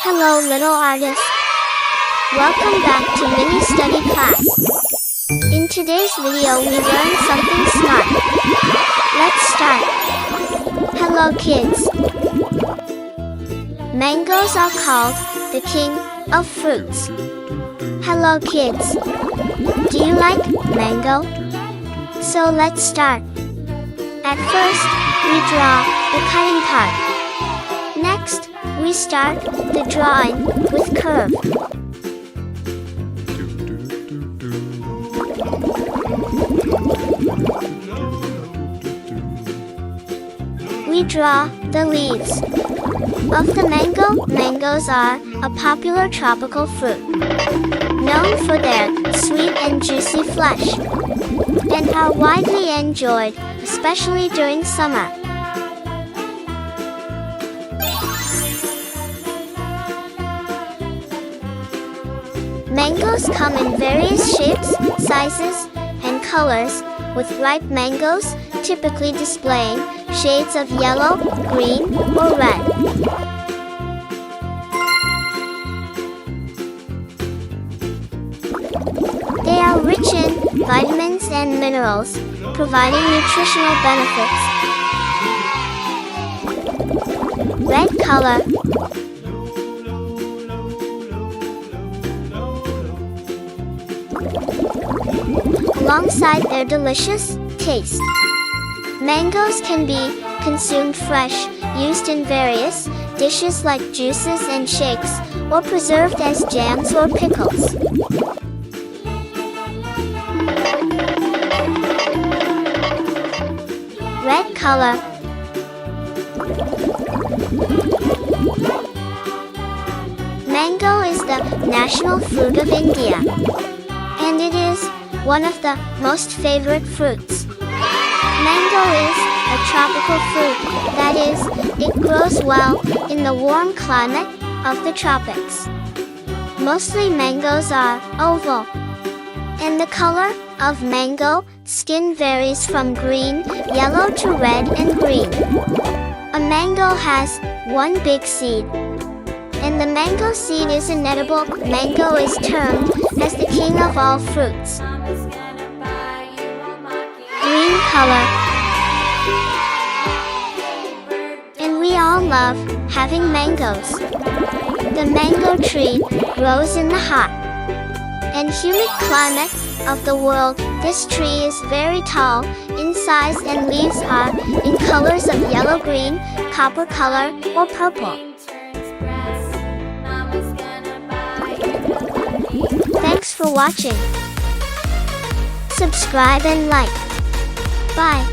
Hello little artist. Welcome back to mini study class. In today's video we learn something smart. Let's start. Hello kids. Mangoes are called the king of fruits. Hello kids. Do you like mango? So let's start. At first, we draw the cutting part. Next, we start the drawing with curve. We draw the leaves. Of the mango, mangoes are a popular tropical fruit, known for their sweet and juicy flesh, and are widely enjoyed, especially during summer. Mangoes come in various shapes, sizes, and colors, with ripe mangoes typically displaying shades of yellow, green, or red. They are rich in vitamins and minerals, providing nutritional benefits. Red color. Alongside their delicious taste. Mangoes can be consumed fresh, used in various dishes like juices and shakes, or preserved as jams or pickles. Red color. Mango is the national fruit of India, and it is one of the most favorite fruits. Mango is a tropical fruit, that is, it grows well in the warm climate of the tropics. Mostly mangoes are oval, and the color of mango skin varies from green, yellow to red and green. A mango has one big seed, and the mango seed is inedible. Mango is termed as the king of all fruits. Green color. And we all love having mangoes. The mango tree grows in the hot and humid climate of the world. This tree is very tall in size and leaves are in colors of yellow, green, copper color, or purple. Thanks for watching. Subscribe and like. Bye.